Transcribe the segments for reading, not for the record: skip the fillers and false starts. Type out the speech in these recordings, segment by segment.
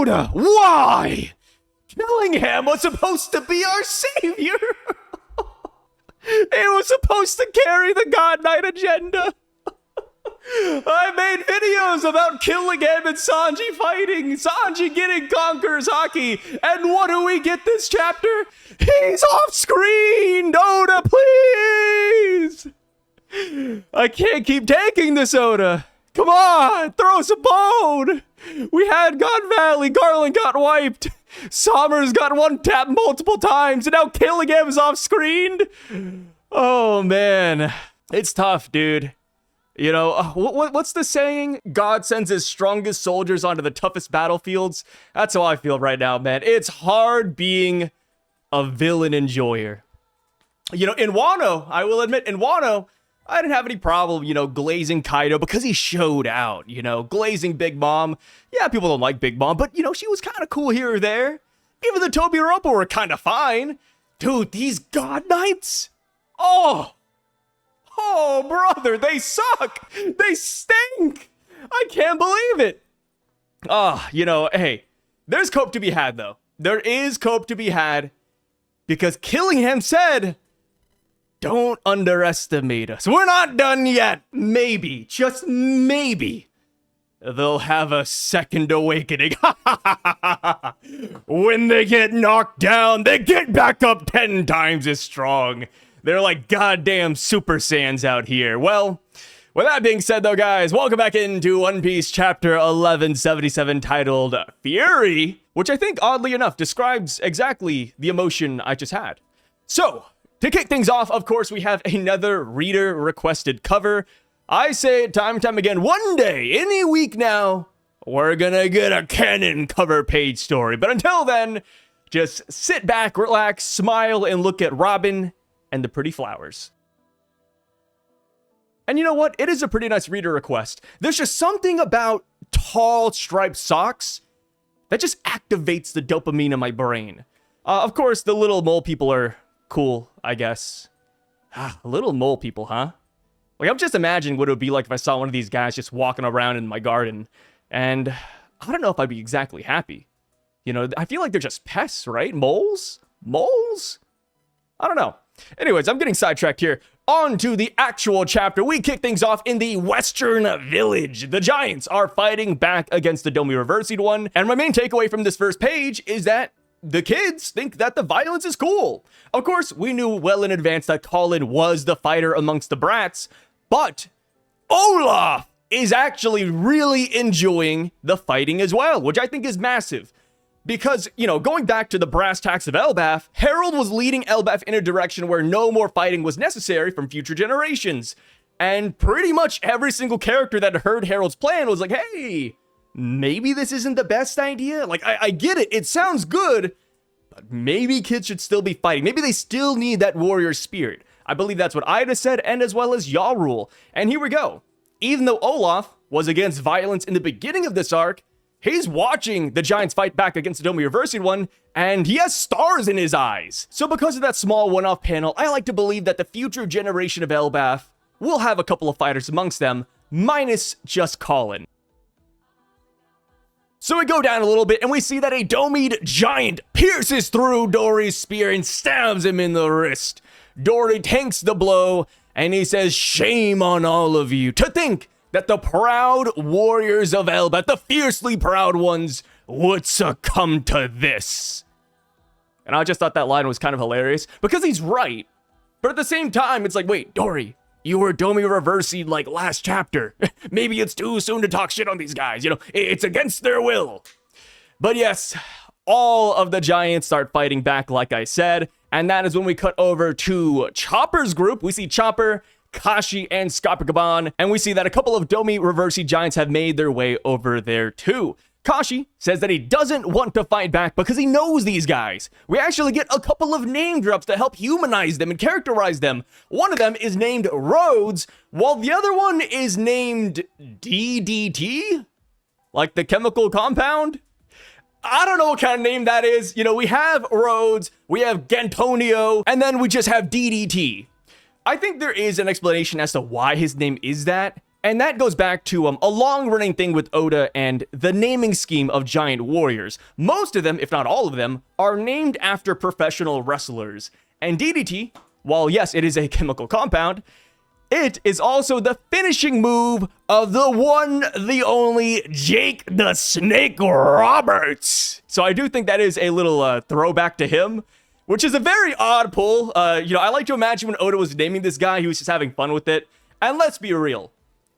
Oda, why? Killingham was supposed to be our savior. It was supposed to carry the God Knight agenda. I made videos about Killingham and Sanji fighting, Sanji getting Conqueror's Haki, and what do we get this chapter? He's off screen! Oda, please! I can't keep taking this, Oda. Come on, throw us a bone! We had God Valley, Garland got wiped, Sommers got one tap multiple times, and now Killingham is off screen? Oh man, it's tough, dude. You know, what's the saying? God sends his strongest soldiers onto the toughest battlefields. That's how I feel right now, man. It's hard being a villain enjoyer. You know, in Wano, I will admit, in Wano, I didn't have any problem, you know, glazing Kaido because he showed out, you know, glazing Big Mom. Yeah, people don't like Big Mom, but, you know, she was kind of cool here or there. Even the Tobi and Roppo were kind of fine. Dude, these God Knights? Oh, brother, they suck. They stink. I can't believe it. You know, hey, there's cope to be had, though. There is cope to be had because Killingham said, don't underestimate us. We're not done yet. Maybe, just maybe, they'll have a second awakening. When they get knocked down, they get back up 10 times as strong. They're like goddamn Super Saiyans out here. Well, with that being said, though, guys, welcome back into One Piece chapter 1177 titled Fury, which I think, oddly enough, describes exactly the emotion I just had. So, to kick things off, of course, we have another reader-requested cover. I say it time and time again, one day, any week now, we're gonna get a canon cover page story. But until then, just sit back, relax, smile, and look at Robin and the pretty flowers. And you know what? It is a pretty nice reader request. There's just something about tall striped socks that just activates the dopamine in my brain. Of course, the little mole people are cool, I guess. Little mole people, huh? Like, I'm just imagining what it would be like if I saw one of these guys just walking around in my garden. And I don't know if I'd be exactly happy. You know, I feel like they're just pests, right? Moles? Moles? I don't know. Anyways, I'm getting sidetracked here. On to the actual chapter. We kick things off in the Western Village. The Giants are fighting back against the Domi Reversied one. And my main takeaway from this first page is that the kids think that the violence is cool. Of course, we knew well in advance that Colin was the fighter amongst the brats, but Olaf is actually really enjoying the fighting as well, which I think is massive. Because, you know, going back to the brass tacks of Elbaph, Harold was leading Elbaph in a direction where no more fighting was necessary from future generations. And pretty much every single character that heard Harold's plan was like, hey, maybe this isn't the best idea. Like, I get it. It sounds good, but maybe kids should still be fighting. Maybe they still need that warrior spirit. I believe that's what Ida said, and as well as Yaw Rule. And here we go. Even though Olaf was against violence in the beginning of this arc, he's watching the Giants fight back against the Domi Reversing one, and he has stars in his eyes. So because of that small one-off panel, I like to believe that the future generation of Elbaph will have a couple of fighters amongst them, minus just Colin. So we go down a little bit, and we see that a Domied giant pierces through Dory's spear and stabs him in the wrist. Dory tanks the blow, and he says, shame on all of you, to think that the proud warriors of Elbaph, the fiercely proud ones, would succumb to this. And I just thought that line was kind of hilarious, because he's right. But at the same time, it's like, wait, Dory, you were Domi Reversied like last chapter. Maybe it's too soon to talk shit on these guys, you know, it's against their will. But yes, all of the Giants start fighting back, like I said, and that is when we cut over to Chopper's group. We see Chopper, Kashi, and Scopocaban, and we see that a couple of Domi Reversied Giants have made their way over there too. Kashi says that he doesn't want to fight back because he knows these guys. We actually get a couple of name drops to help humanize them and characterize them. One of them is named Rhodes, while the other one is named DDT? Like the chemical compound? I don't know what kind of name that is. You know, we have Rhodes, we have Gantonio, and then we just have DDT. I think there is an explanation as to why his name is that, And that goes back to a long-running thing with Oda and the naming scheme of giant warriors. Most of them, if not all of them, are named after professional wrestlers. And DDT, while yes, it is a chemical compound, it is also the finishing move of the one, the only Jake the Snake Roberts. So I do think that is a little throwback to him, which is a very odd pull. I like to imagine when Oda was naming this guy, he was just having fun with it. And let's be real.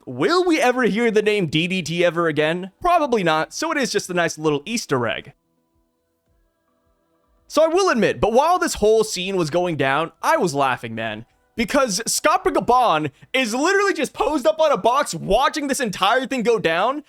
Will we ever hear the name DDT ever again? Probably not, so it is just a nice little Easter egg. So I will admit, but while this whole scene was going down, I was laughing, man. Because Scott Gabon is literally just posed up on a box watching this entire thing go down,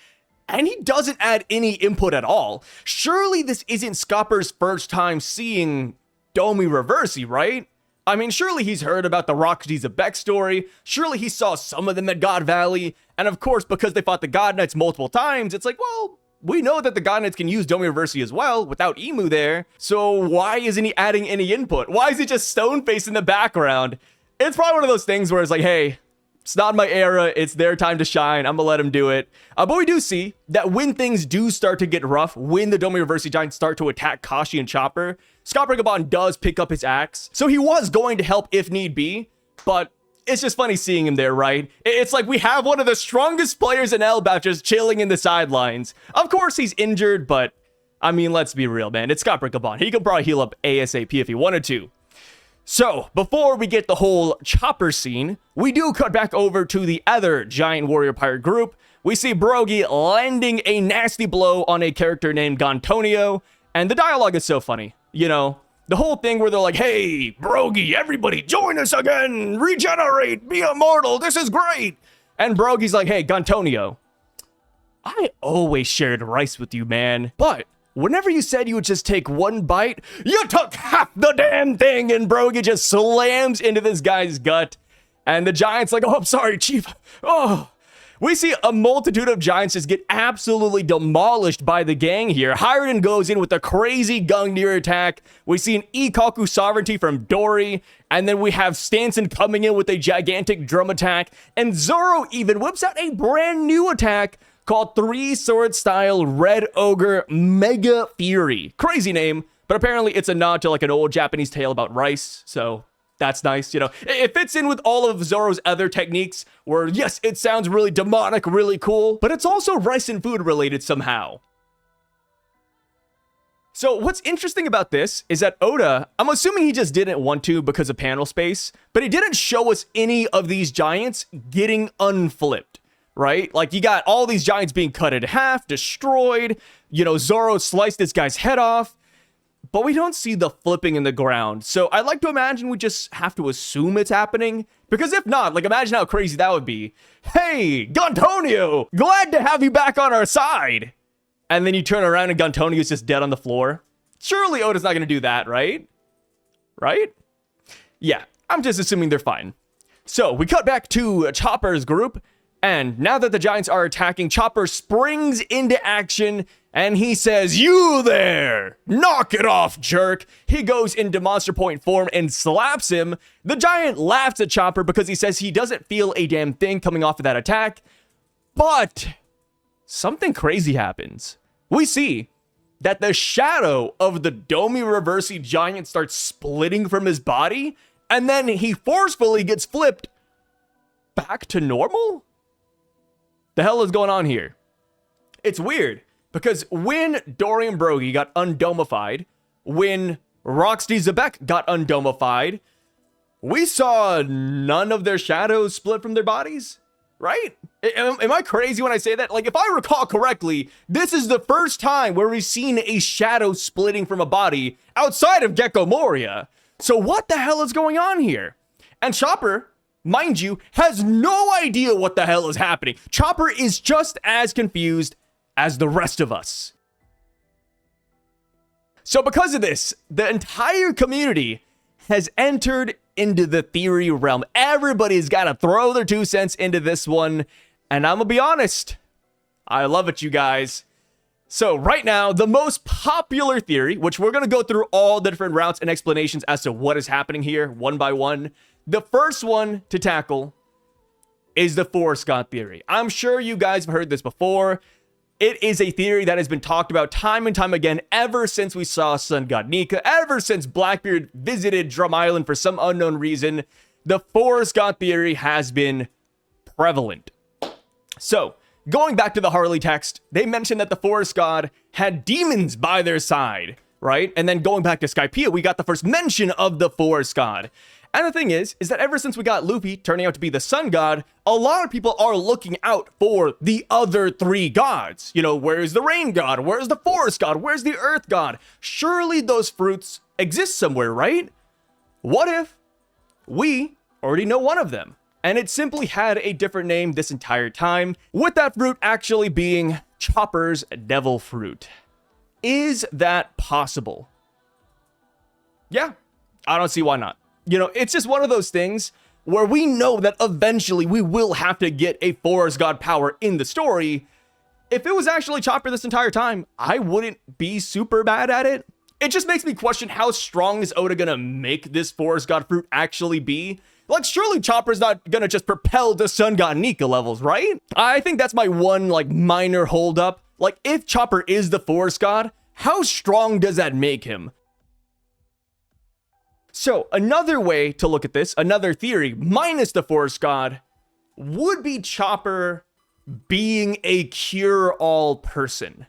and he doesn't add any input at all. Surely this isn't Scopper's first time seeing Domi Reversi, right? I mean, surely he's heard about the Roxy Syvduck story. Surely he saw some of them at God Valley. And of course, because they fought the God Knights multiple times, it's like, well, we know that the God Knights can use Domi Reversi as well without Emu there. So why isn't he adding any input? Why is he just stone face in the background? It's probably one of those things where it's like, hey, it's not my era. It's their time to shine. I'm gonna let him do it. But we do see that when things do start to get rough, when the Domi Reversi Giants start to attack Kashi and Chopper, Scott Gabon does pick up his axe. So he was going to help if need be, but it's just funny seeing him there, right? It's like we have one of the strongest players in Elbaph just chilling in the sidelines. Of course, he's injured, but I mean, let's be real, man. It's Scott Gabon. He could probably heal up ASAP if he wanted to. So, before we get the whole Chopper scene, we do cut back over to the other giant warrior pirate group. We see Brogy landing a nasty blow on a character named Gantonio, and the dialogue is so funny. You know, the whole thing where they're like, hey, Brogy, everybody join us again, regenerate, be immortal, this is great. And Brogy's like, hey, Gantonio, I always shared rice with you, man, but whenever you said you would just take one bite, you took half the damn thing, and Brogy just slams into this guy's gut. And the giant's like, oh, I'm sorry, Chief. Oh, we see a multitude of giants just get absolutely demolished by the gang here. Hiruden goes in with a crazy Gungnir attack. We see an Ikaku sovereignty from Dory. And then we have Stanson coming in with a gigantic drum attack. And Zoro even whips out a brand new attack called Three Sword Style Red Ogre Mega Fury. Crazy name, but apparently it's a nod to like an old Japanese tale about rice, so that's nice, you know. It fits in with all of Zoro's other techniques where, yes, it sounds really demonic, really cool, but it's also rice and food related somehow. So what's interesting about this is that Oda, I'm assuming he just didn't want to because of panel space, but he didn't show us any of these giants getting unflipped. Right? Like, you got all these giants being cut in half, destroyed. You know, Zoro sliced this guy's head off. But we don't see the flipping in the ground. So I like to imagine we just have to assume it's happening. Because if not, like, imagine how crazy that would be. Hey, Gantonio! Glad to have you back on our side! And then you turn around and Gantonio's just dead on the floor. Surely Oda's not going to do that, right? Right? Yeah, I'm just assuming they're fine. So we cut back to Chopper's group. And now that the giants are attacking, Chopper springs into action and he says, you there! Knock it off, jerk! He goes into Monster Point form and slaps him. The giant laughs at Chopper because he says he doesn't feel a damn thing coming off of that attack. But something crazy happens. We see that the shadow of the Domi Reversi giant starts splitting from his body, and then he forcefully gets flipped back to normal? The hell is going on here? It's weird, because when Dorian Brogy got undomified, when Roxy Syvduck got undomified, we saw none of their shadows split from their bodies, right? Am I crazy when I say that? Like, if I recall correctly, this is the first time where we've seen a shadow splitting from a body outside of Gecko Moria. So what the hell is going on here? And Chopper, mind you, has no idea what the hell is happening. Chopper is just as confused as the rest of us. So because of this, the entire community has entered into the theory realm. Everybody's got to throw their 2 cents into this one. And I'm gonna be honest, I love it, you guys. So right now, the most popular theory, which we're going to go through all the different routes and explanations as to what is happening here, one by one. The first one to tackle is the Forest God theory. I'm sure you guys have heard this before. It is a theory that has been talked about time and time again ever since we saw Sun God Nika, ever since Blackbeard visited Drum Island for some unknown reason. The Forest God theory has been prevalent. So, going back to the Harley text, they mentioned that the Forest God had demons by their side, right? And then going back to Skypiea, we got the first mention of the Forest God. And the thing is that ever since we got Luffy turning out to be the Sun God, a lot of people are looking out for the other three gods. You know, where's the Rain God? Where's the Forest God? Where's the Earth God? Surely those fruits exist somewhere, right? What if we already know one of them, and it simply had a different name this entire time, with that fruit actually being Chopper's Devil Fruit? Is that possible? Yeah, I don't see why not. You know, it's just one of those things where we know that eventually we will have to get a Forest God power in the story. If it was actually Chopper this entire time, I wouldn't be super mad at it. It just makes me question, how strong is Oda gonna make this Forest God fruit actually be? Like, surely Chopper's not gonna just propel to Sun God Nika levels, right? I think that's my one, like, minor holdup. Like, if Chopper is the Forest God, how strong does that make him? So, another way to look at this, another theory, minus the Forest God, would be Chopper being a cure-all person.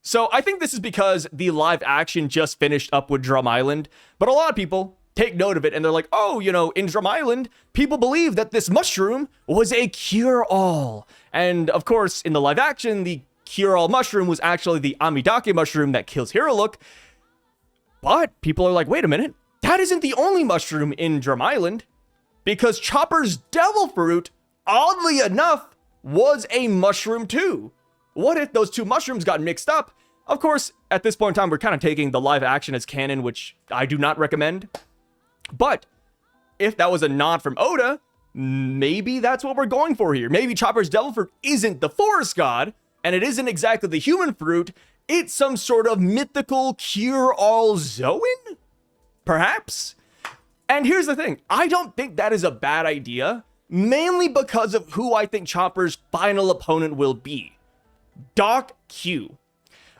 So, I think this is because the live action just finished up with Drum Island, but a lot of people take note of it and they're like, oh, you know, in Drum Island, people believe that this mushroom was a cure-all. And, of course, in the live action, the cure-all mushroom was actually the Amidake mushroom that kills Heroic. But people are like, wait a minute. That isn't the only mushroom in Drum Island, because Chopper's Devil Fruit, oddly enough, was a mushroom too. What if those two mushrooms got mixed up? Of course, at this point in time, we're kind of taking the live action as canon, which I do not recommend. But if that was a nod from Oda, maybe that's what we're going for here. Maybe Chopper's Devil Fruit isn't the Forest God, and it isn't exactly the human fruit. It's some sort of mythical cure-all Zoan? Perhaps? And here's the thing, I don't think that is a bad idea, mainly because of who I think Chopper's final opponent will be. Doc Q.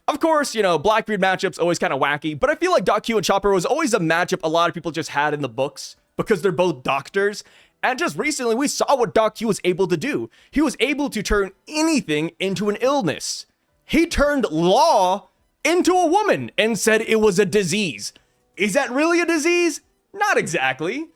Of course, you know, Blackbeard matchups always kind of wacky, but I feel like Doc Q and Chopper was always a matchup a lot of people just had in the books because they're both doctors. And just recently, we saw what Doc Q was able to do. He was able to turn anything into an illness. He turned Law into a woman and said it was a disease. Is that really a disease? Not exactly.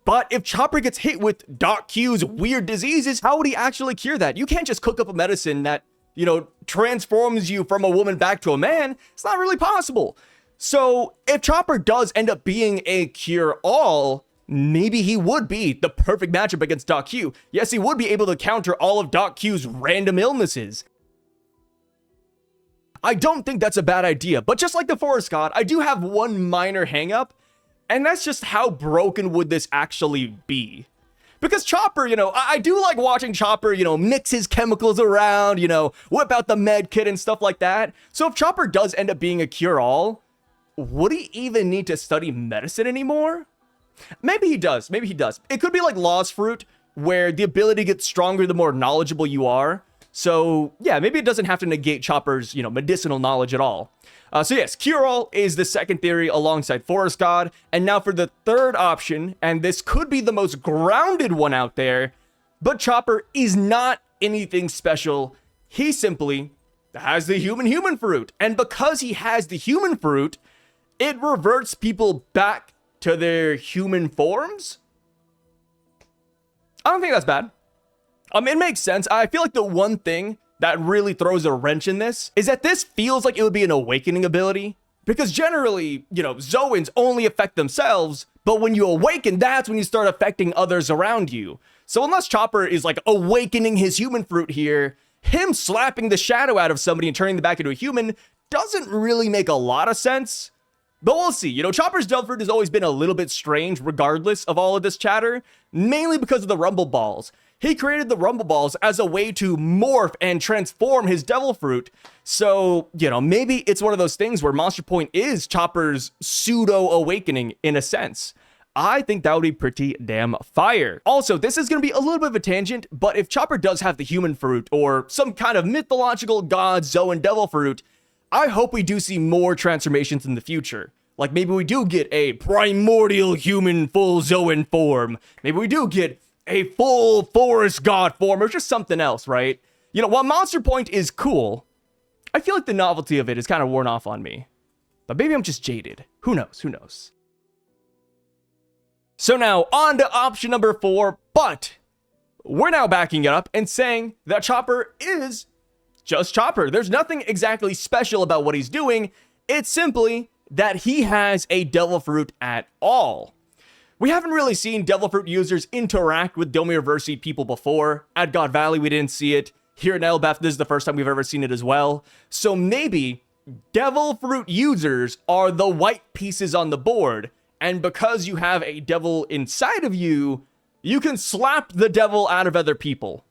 But if Chopper gets hit with Doc Q's weird diseases, how would he actually cure that? You can't just cook up a medicine that, you know, transforms you from a woman back to a man. It's not really possible. So if Chopper does end up being a cure-all, maybe he would be the perfect matchup against Doc Q. Yes, he would be able to counter all of Doc Q's random illnesses. I don't think that's a bad idea, but just like the Forest God, I do have one minor hang-up, and that's just how broken would this actually be? Because Chopper, you know, I do like watching Chopper, you know, mix his chemicals around, you know, whip out the med kit and stuff like that. So if Chopper does end up being a cure-all, would he even need to study medicine anymore? Maybe he does, maybe he does. It could be like Law's Fruit, where the ability gets stronger the more knowledgeable you are. So, yeah, maybe it doesn't have to negate Chopper's, you know, medicinal knowledge at all. So yes, cure-all is the second theory alongside Forest God. And now for the third option, and this could be the most grounded one out there, but Chopper is not anything special. He simply has the human fruit. And because he has the human fruit, it reverts people back to their human forms? I don't think that's bad. It makes sense. I feel like the one thing that really throws a wrench in this is that this feels like it would be an awakening ability. Because generally, you know, Zoans only affect themselves, but when you awaken, that's when you start affecting others around you. So unless Chopper is like awakening his human fruit here, him slapping the shadow out of somebody and turning them back into a human doesn't really make a lot of sense. But we'll see. You know, Chopper's Devil Fruit has always been a little bit strange regardless of all of this chatter, mainly because of the Rumble Balls. He created the Rumble Balls as a way to morph and transform his Devil Fruit. So, you know, maybe it's one of those things where Monster Point is Chopper's pseudo-awakening in a sense. I think that would be pretty damn fire. Also, this is going to be a little bit of a tangent, but if Chopper does have the human fruit or some kind of mythological god Zoan devil fruit, I hope we do see more transformations in the future. Like maybe we do get a primordial human full Zoan form. Maybe we do get a full forest god form or just something else, right? You know, while Monster Point is cool, I feel like the novelty of it is kind of worn off on me. But maybe I'm just jaded. Who knows? Who knows? So now, on to option number 4, but we're now backing it up and saying that Chopper is just Chopper. There's nothing exactly special about what he's doing. It's simply that he has a Devil Fruit at all. We haven't really seen Devil Fruit users interact with Domi Reversi people before. At God Valley, we didn't see it. Here in Elbaph, this is the first time we've ever seen it as well. So maybe Devil Fruit users are the white pieces on the board. And because you have a devil inside of you, you can slap the devil out of other people.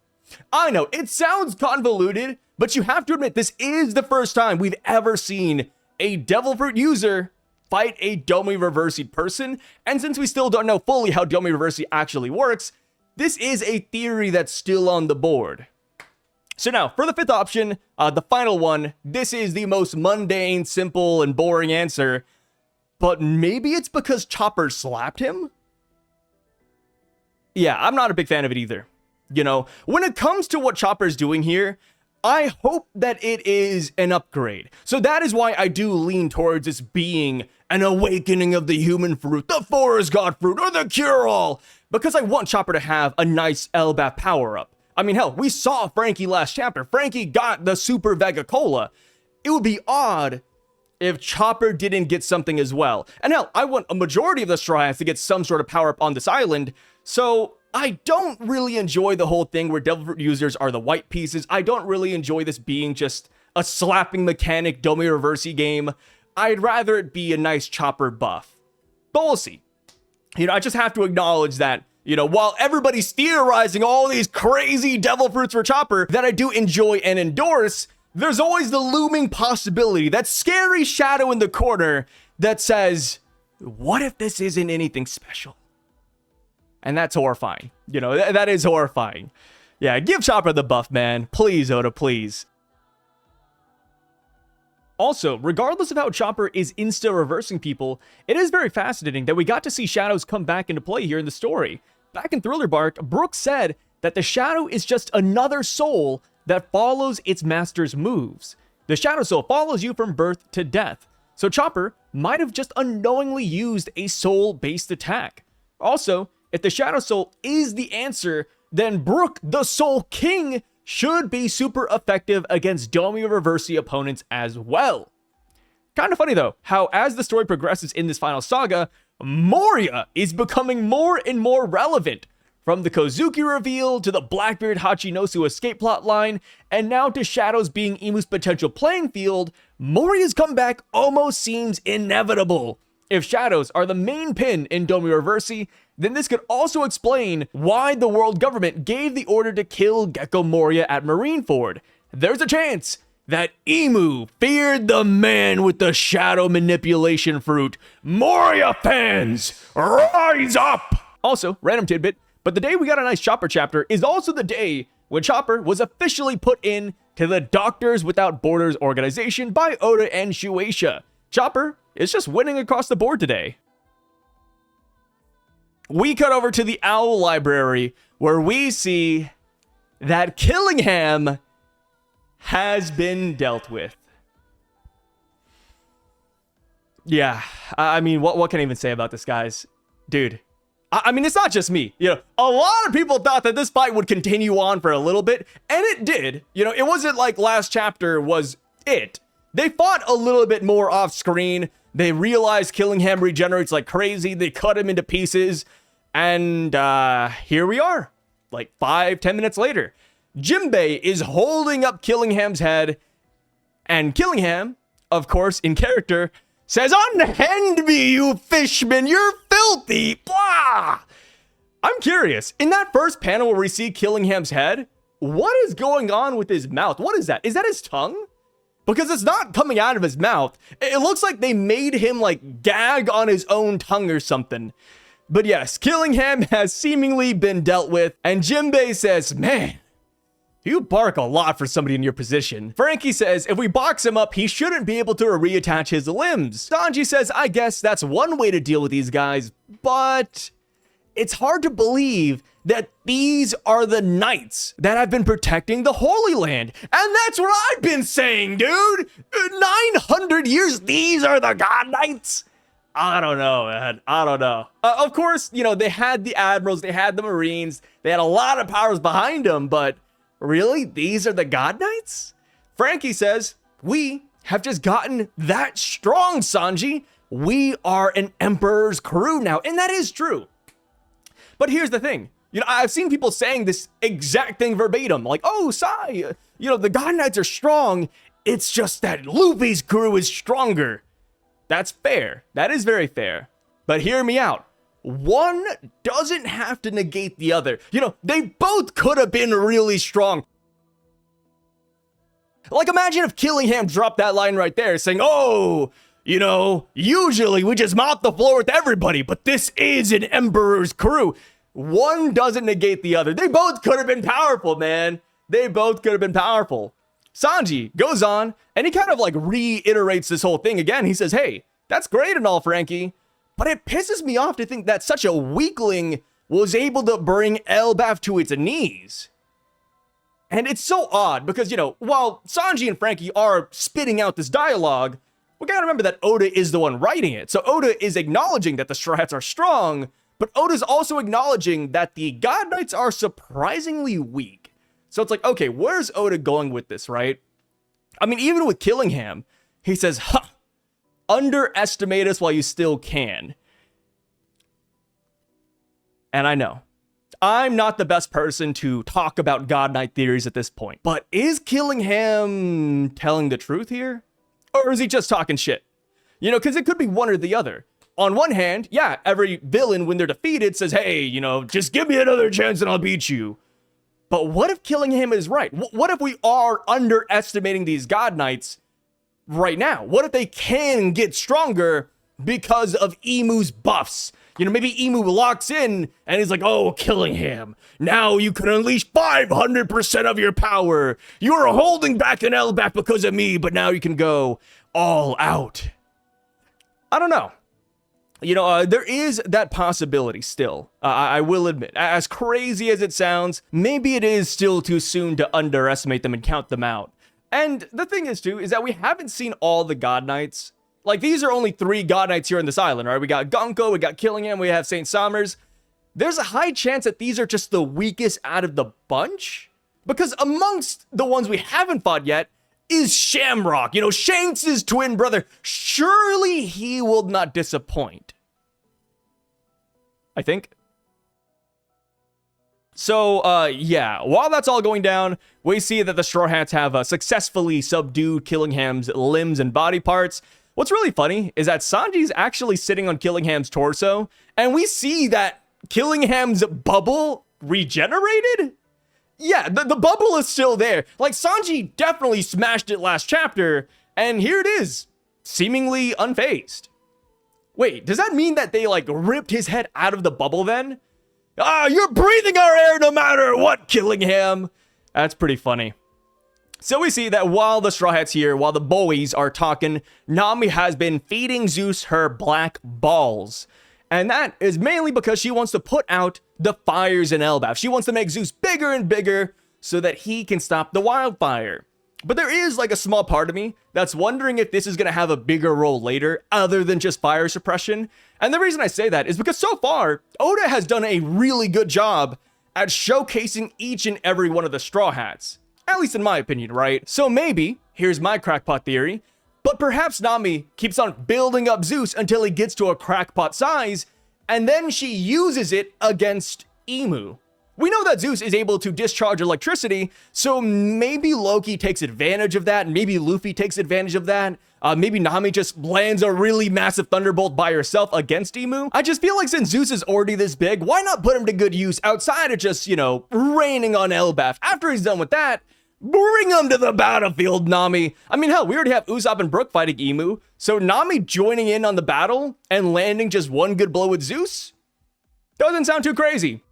I know, it sounds convoluted, but you have to admit this is the first time we've ever seen a Devil Fruit user fight a Domi Reversi person. And since we still don't know fully how Domi Reversi actually works, this is a theory that's still on the board. So now, for the 5th option, the final one, this is the most mundane, simple, and boring answer. But maybe it's because Chopper slapped him? Yeah, I'm not a big fan of it either. You know, when it comes to what Chopper's doing here, I hope that it is an upgrade. So that is why I do lean towards this being an awakening of the human fruit, the forest god fruit, or the cure-all. Because I want Chopper to have a nice Elbaph power-up. I mean, hell, we saw Frankie last chapter. Frankie got the Super Vega Cola. It would be odd if Chopper didn't get something as well. And hell, I want a majority of the Straw Hats to get some sort of power-up on this island, so I don't really enjoy the whole thing where Devil Fruit users are the white pieces. I don't really enjoy this being just a slapping mechanic Domi Reversi game. I'd rather it be a nice Chopper buff. But we'll see. You know, I just have to acknowledge that, you know, while everybody's theorizing all these crazy Devil Fruits for Chopper that I do enjoy and endorse, there's always the looming possibility, that scary shadow in the corner that says, what if this isn't anything special? And that's horrifying. You know, that is horrifying. Yeah, give Chopper the buff, man. Please, Oda, please. Also, regardless of how Chopper is insta-reversing people, it is very fascinating that we got to see shadows come back into play here in the story. Back in Thriller Bark, Brooke said that the shadow is just another soul that follows its master's moves. The Shadow Soul follows you from birth to death. So Chopper might have just unknowingly used a soul-based attack. Also, if the Shadow Soul is the answer, then Brook, the Soul King, should be super effective against Domi Reversi opponents as well. Kind of funny though, how as the story progresses in this final saga, Moria is becoming more and more relevant. From the Kozuki reveal, to the Blackbeard Hachinosu escape plotline, and now to Shadows being Imu's potential playing field, Moria's comeback almost seems inevitable. If Shadows are the main pin in Domi Reversi, then this could also explain why the world government gave the order to kill Gecko Moria at Marineford. There's a chance that Imu feared the man with the shadow manipulation fruit. Moria fans, rise up! Also, random tidbit, but the day we got a nice Chopper chapter is also the day when Chopper was officially put in to the Doctors Without Borders organization by Oda and Shueisha. Chopper is just winning across the board today. We cut over to the Owl Library, where we see that Killingham has been dealt with. Yeah, I mean, what can I even say about this, guys? Dude, I mean, it's not just me. You know, a lot of people thought that this fight would continue on for a little bit, and it did. You know, it wasn't like last chapter was it. They fought a little bit more off screen. They realized Killingham regenerates like crazy. They cut him into pieces. And here we are, like 5-10 minutes later. Jimbei is holding up Killingham's head. And Killingham, of course, in character, says, "Unhand me, you fishman, you're filthy, blah." I'm curious, in that first panel where we see Killingham's head, what is going on with his mouth? What is that? Is that his tongue? Because it's not coming out of his mouth. It looks like they made him like gag on his own tongue or something. But yes, Killingham has seemingly been dealt with, and Jinbei says, man, you bark a lot for somebody in your position. Frankie says, if we box him up, he shouldn't be able to reattach his limbs. Sanji says, I guess that's one way to deal with these guys, but it's hard to believe that these are the knights that have been protecting the Holy Land. And that's what I've been saying, dude. 900 years, these are the God Knights. I don't know, man. I don't know. Of course, you know, they had the admirals, they had the marines, they had a lot of powers behind them, but really, these are the God Knights? Frankie says, we have just gotten that strong, Sanji. We are an Emperor's crew now, and that is true. But here's the thing. You know, I've seen people saying this exact thing verbatim, like, oh, Sai, you know, the God Knights are strong. It's just that Luffy's crew is stronger. That's fair. That is very fair. But hear me out. One doesn't have to negate the other. You know, they both could have been really strong. Like, imagine if Killingham dropped that line right there saying, oh, you know, usually we just mop the floor with everybody, but this is an Emperor's crew. One doesn't negate the other. They both could have been powerful, man. They both could have been powerful. Sanji goes on, and he kind of like reiterates this whole thing again. He says, hey, that's great and all, Frankie, but it pisses me off to think that such a weakling was able to bring Elbaph to its knees. And it's so odd because, you know, while Sanji and Frankie are spitting out this dialogue, we gotta remember that Oda is the one writing it. So Oda is acknowledging that the Straw Hats are strong, but Oda's also acknowledging that the God Knights are surprisingly weak. So it's like, okay, where's Oda going with this, right? I mean, even with Killingham, he says, ha, underestimate us while you still can. And I know, I'm not the best person to talk about God Knight theories at this point, but is Killingham telling the truth here? Or is he just talking shit? You know, because it could be one or the other. On one hand, yeah, every villain, when they're defeated, says, hey, you know, just give me another chance and I'll beat you. But what if Killingham is right? What if we are underestimating these God Knights right now? What if they can get stronger because of Emu's buffs? You know, maybe Emu locks in and he's like, oh, Killingham, now you can unleash 500% of your power. You were holding back an Elbaph because of me, but now you can go all out. I don't know. You know, there is that possibility still. I will admit, as crazy as it sounds, maybe it is still too soon to underestimate them and count them out. And the thing is, too, is that we haven't seen all the God Knights. Like, these are only 3 God Knights here in this island, right? We got Gonko, we got Killingham, we have St. Somers. There's a high chance that these are just the weakest out of the bunch. Because amongst the ones we haven't fought yet is Shamrock, you know, Shanks' twin brother. Surely he will not disappoint. I think. So, yeah, while that's all going down, we see that the Straw Hats have successfully subdued Killingham's limbs and body parts. What's really funny is that Sanji's actually sitting on Killingham's torso, and we see that Killingham's bubble regenerated? Yeah, the bubble is still there. Like, Sanji definitely smashed it last chapter, and here it is, seemingly unfazed. Wait, does that mean that they, like, ripped his head out of the bubble then? Ah, you're breathing our air no matter what, Killingham. That's pretty funny. So we see that while the Straw Hats here, while the boys are talking, Nami has been feeding Zeus her black balls. And that is mainly because she wants to put out the fires in Elbaph. She wants to make Zeus bigger and bigger so that he can stop the wildfire. But there is like a small part of me that's wondering if this is going to have a bigger role later other than just fire suppression. And the reason I say that is because so far, Oda has done a really good job at showcasing each and every one of the Straw Hats. At least in my opinion, right? So maybe, here's my crackpot theory, but perhaps Nami keeps on building up Zeus until he gets to a crackpot size, and then she uses it against Emu. We know that Zeus is able to discharge electricity, so maybe Loki takes advantage of that, and maybe Luffy takes advantage of that. Maybe Nami just lands a really massive thunderbolt by herself against Emu. I just feel like since Zeus is already this big, why not put him to good use outside of just, you know, raining on Elbaph? After he's done with that, bring him to the battlefield, Nami. I mean, hell, we already have Usopp and Brook fighting Emu, so Nami joining in on the battle and landing just one good blow with Zeus? Doesn't sound too crazy.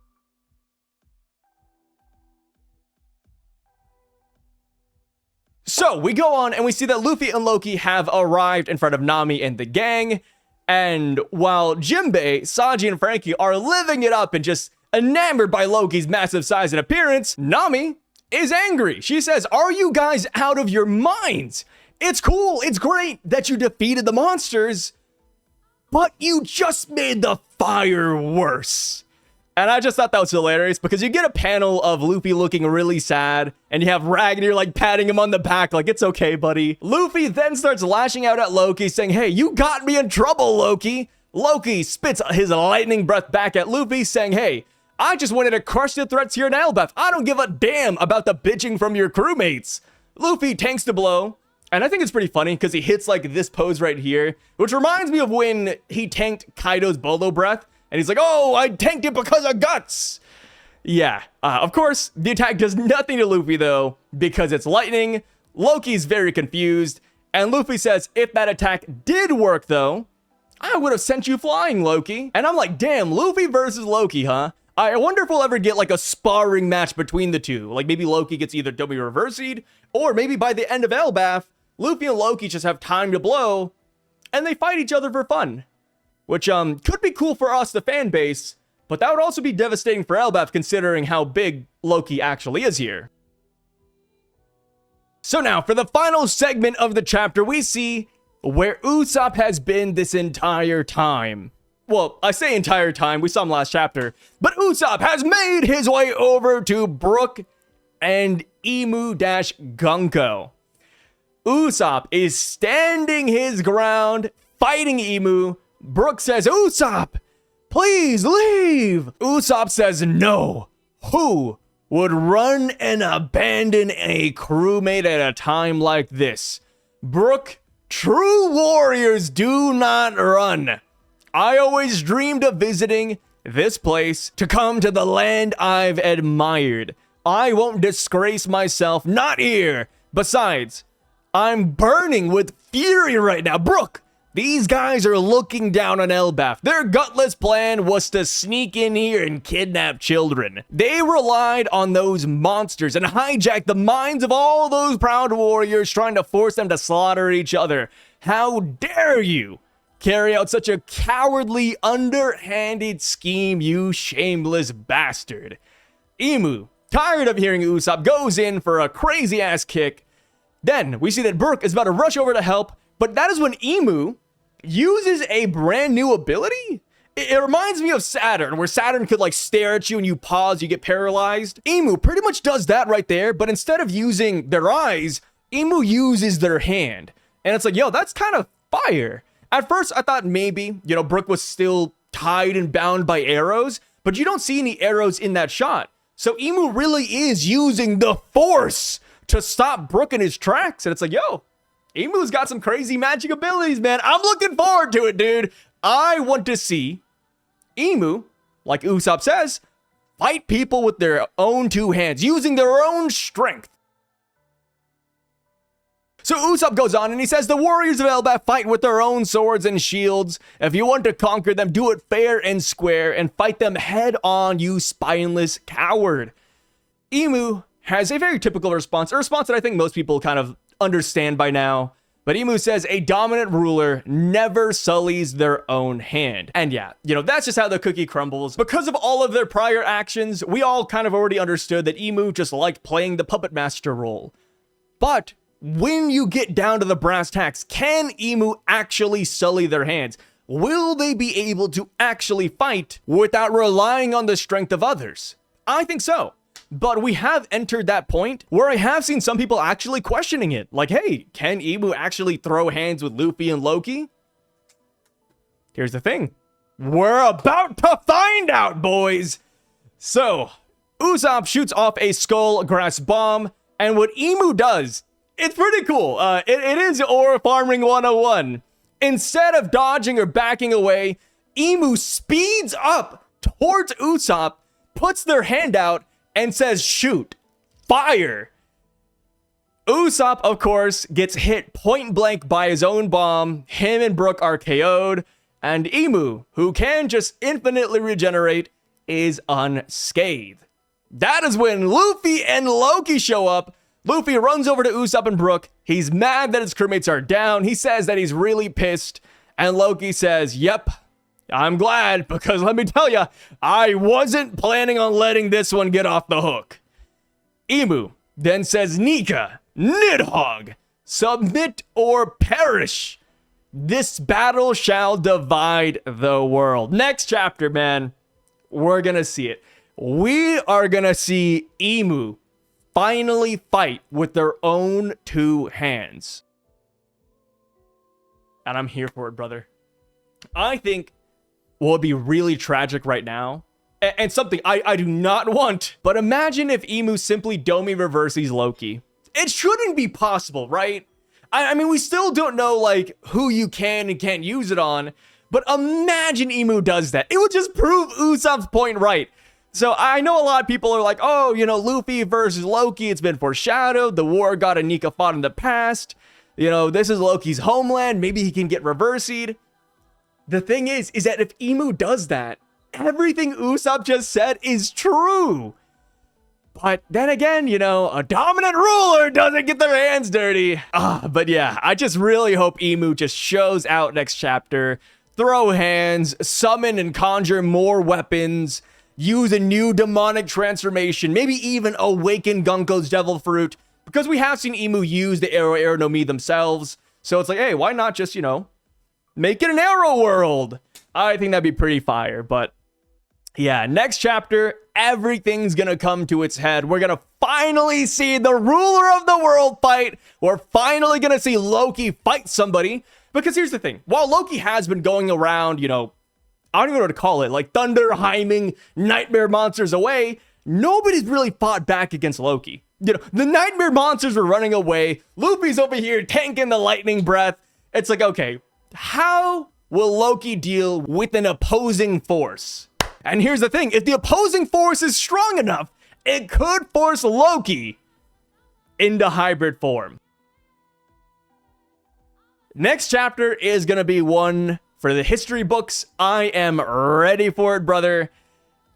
So we go on and we see that Luffy and Loki have arrived in front of Nami and the gang. And while Jinbei, Sanji, and Frankie are living it up and just enamored by Loki's massive size and appearance, Nami is angry. She says, "Are you guys out of your minds? It's cool, it's great that you defeated the monsters, but you just made the fire worse." And I just thought that was hilarious because you get a panel of Luffy looking really sad and you have Ragnar like patting him on the back like, "It's okay, buddy." Luffy then starts lashing out at Loki saying, "Hey, you got me in trouble, Loki." Loki spits his lightning breath back at Luffy saying, "Hey, I just wanted to crush the threats here in Elbaph. I don't give a damn about the bitching from your crewmates." Luffy tanks the blow. And I think it's pretty funny because he hits like this pose right here, which reminds me of when he tanked Kaido's Bolo breath. And he's like, "Oh, I tanked it because of guts." Yeah, of course, the attack does nothing to Luffy, though, because it's lightning. Loki's very confused. And Luffy says, "If that attack did work, though, I would have sent you flying, Loki." And I'm like, damn, Luffy versus Loki, huh? I wonder if we'll ever get like a sparring match between the two. Like maybe Loki gets either Domi reversied, or maybe by the end of Elbaph, Luffy and Loki just have time to blow, and they fight each other for fun. Which could be cool for us, the fan base, but that would also be devastating for Elbaph considering how big Loki actually is here. So now, for the final segment of the chapter, we see where Usopp has been this entire time. Well, I say entire time, we saw him last chapter, but Usopp has made his way over to Brook and Emu-Gunko. Usopp is standing his ground, fighting Emu. Brook says, "Usopp, please leave." Usopp says, "No. Who would run and abandon a crewmate at a time like this? Brook, true warriors do not run. I always dreamed of visiting this place to come to the land I've admired. I won't disgrace myself, not here. Besides, I'm burning with fury right now. Brook, these guys are looking down on Elbaph. Their gutless plan was to sneak in here and kidnap children. They relied on those monsters and hijacked the minds of all those proud warriors, trying to force them to slaughter each other. How dare you carry out such a cowardly, underhanded scheme, you shameless bastard." Emu, tired of hearing Usopp, goes in for a crazy-ass kick. Then we see that Brook is about to rush over to help, but that is when Emu uses a brand new ability. It reminds me of Saturn, where Saturn could like stare at you and you pause, you get paralyzed. Emu pretty much does that right there, but instead of using their eyes, Emu uses their hand. And it's like, yo, that's kind of fire. At first, I thought maybe, Brook was still tied and bound by arrows, but you don't see any arrows in that shot. So Emu really is using the force to stop Brook in his tracks. And it's like, yo, Emu's got some crazy magic abilities, man. I'm looking forward to it, dude. I want to see Emu, like Usopp says, fight people with their own two hands, using their own strength. So Usopp goes on and he says, "The warriors of Elbaph fight with their own swords and shields. If you want to conquer them, do it fair and square and fight them head on, you spineless coward." Emu has a very typical response, a response that I think most people kind of understand by now. But Emu says, "A dominant ruler never sullies their own hand." And yeah, that's just how the cookie crumbles. Because of all of their prior actions, we all kind of already understood that Emu just liked playing the puppet master role. But when you get down to the brass tacks, can Emu actually sully their hands? Will they be able to actually fight without relying on the strength of others? I think so. But we have entered that point where I have seen some people actually questioning it. Like, hey, can Emu actually throw hands with Luffy and Loki? Here's the thing. We're about to find out, boys. So, Usopp shoots off a skull grass bomb, and what Emu does, it's pretty cool. It is Ore Farming 101. Instead of dodging or backing away, Emu speeds up towards Usopp, puts their hand out, and says, "Shoot, fire." Usopp, of course, gets hit point blank by his own bomb. Him and Brook are KO'd, and Emu, who can just infinitely regenerate, is unscathed. That is when Luffy and Loki show up. Luffy runs over to Usopp and Brook. He's mad that his crewmates are down. He says that he's really pissed. And Loki says, yep, I'm glad, because let me tell you, I wasn't planning on letting this one get off the hook. Emu then says, Nika, Nidhogg, submit or perish. This battle shall divide the world. Next chapter, man, we're gonna see it. We are gonna see Emu finally fight with their own two hands. And I'm here for it, brother. I think what would be really tragic right now, and something I do not want, but imagine if Emu simply Domi Reversi's Loki. It shouldn't be possible, right? I mean, we still don't know, like, who you can and can't use it on, but imagine Emu does that. It would just prove Usopp's point right. So I know a lot of people are like, oh, you know, Luffy versus Loki, it's been foreshadowed. The war God and Nika fought in the past. You know, this is Loki's homeland. Maybe he can get Reversi'd. The thing is that if Emu does that, everything Usopp just said is true. But then again, you know, a dominant ruler doesn't get their hands dirty. But yeah, I just really hope Emu just shows out next chapter. Throw hands, summon and conjure more weapons, use a new demonic transformation, maybe even awaken Gunko's devil fruit. Because we have seen Emu use the Arrow no Mi themselves. So it's like, hey, why not just, you know, make it an Arrow world? I think that'd be pretty fire. But yeah, next chapter, everything's gonna come to its head. We're gonna finally see the ruler of the world fight. We're finally gonna see Loki fight somebody. Because here's the thing. While Loki has been going around, you know, I don't even know what to call it, like thunder, heiming, nightmare monsters away, nobody's really fought back against Loki. You know, the nightmare monsters were running away. Luffy's over here tanking the lightning breath. It's like, okay, how will Loki deal with an opposing force? And here's the thing. If the opposing force is strong enough, it could force Loki into hybrid form. Next chapter is going to be one for the history books. I am ready for it, brother.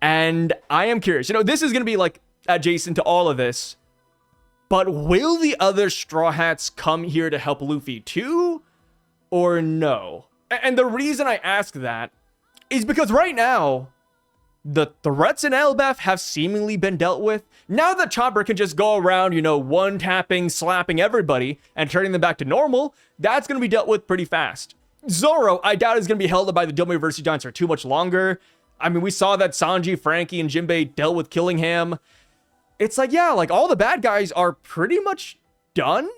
And I am curious. You know, this is going to be like adjacent to all of this. But will the other Straw Hats come here to help Luffy too? Or no? And the reason I ask that is because right now, the threats in Elbaph have seemingly been dealt with. Now that Chopper can just go around, you know, one-tapping, slapping everybody and turning them back to normal, that's going to be dealt with pretty fast. Zoro, I doubt is going to be held up by the Domi Reversi Giants for too much longer. I mean, we saw that Sanji, Frankie, and Jinbei dealt with Killingham. It's like, yeah, like all the bad guys are pretty much done.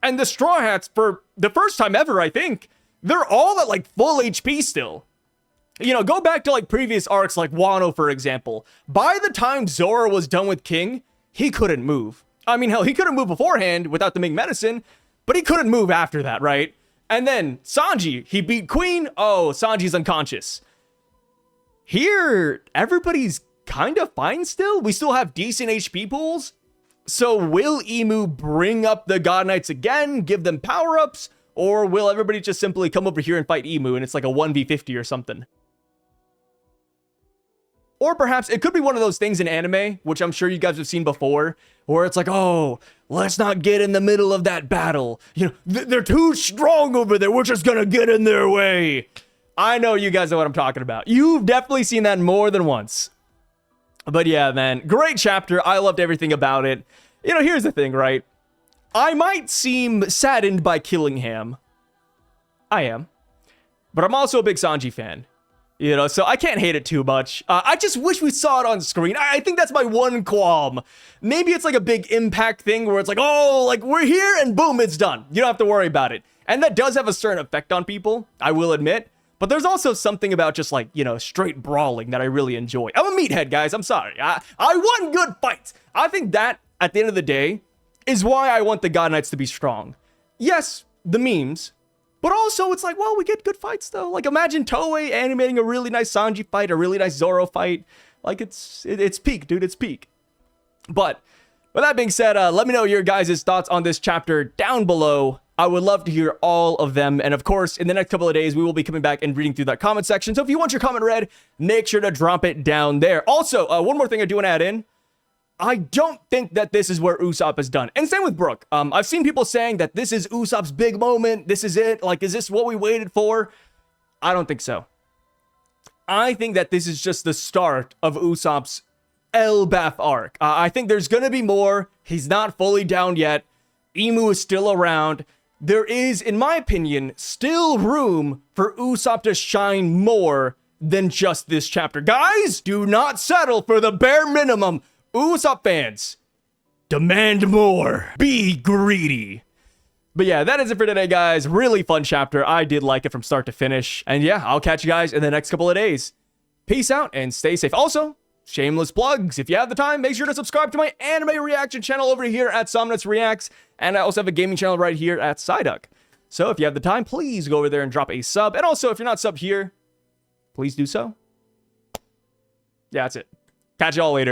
And the Straw Hats, for the first time ever, I think, they're all at like full HP still. You know, go back to like previous arcs like Wano, for example. By the time Zoro was done with King, he couldn't move. I mean, hell, he couldn't move beforehand without the Ming medicine, but he couldn't move after that, right? And then Sanji, he beat Queen. Oh, Sanji's unconscious. Here, everybody's kind of fine still. We still have decent HP pools. So will Emu bring up the God Knights again, give them power-ups, or will everybody just simply come over here and fight Emu and it's like a 1v50 or something? Or perhaps it could be one of those things in anime, which I'm sure you guys have seen before, where it's like, oh, let's not get in the middle of that battle. You know, they're too strong over there. We're just gonna get in their way. I know you guys know what I'm talking about. You've definitely seen that more than once. But yeah, man, great chapter. I loved everything about it. You know, here's the thing, right? I might seem saddened by Killingham. I am. But I'm also a big Sanji fan. You know, so I can't hate it too much. I just wish we saw it on screen. I think that's my one qualm. Maybe it's like a big impact thing where it's like, oh, like we're here and boom, it's done. You don't have to worry about it. And that does have a certain effect on people, I will admit. But there's also something about just like, you know, straight brawling that I really enjoy. I'm a meathead, guys. I'm sorry. I want good fights. I think that, at the end of the day, is why I want the God Knights to be strong. Yes, the memes. But also, it's like, well, we get good fights, though. Like, imagine Toei animating a really nice Sanji fight, a really nice Zoro fight. Like, it's peak, dude. It's peak. But with that being said, let me know your guys' thoughts on this chapter down below. I would love to hear all of them. And of course, in the next couple of days, we will be coming back and reading through that comment section. So if you want your comment read, make sure to drop it down there. Also, one more thing I do want to add in. I don't think that this is where Usopp is done. And same with Brook. I've seen people saying that this is Usopp's big moment. This is it. Like, is this what we waited for? I don't think so. I think that this is just the start of Usopp's Elbaph arc. I think there's going to be more. He's not fully down yet. Emu is still around. There is, in my opinion, still room for Usopp to shine more than just this chapter. Guys, do not settle for the bare minimum. Usopp fans, demand more. Be greedy. But yeah, that is it for today, guys. Really fun chapter. I did like it from start to finish. And yeah, I'll catch you guys in the next couple of days. Peace out and stay safe. Also, shameless plugs. If you have the time, make sure to subscribe to my anime reaction channel over here at Somnus Reacts. And I also have a gaming channel right here at Syvduck. So if you have the time, please go over there and drop a sub. And also, if you're not subbed here, please do so. Yeah, that's it. Catch y'all later.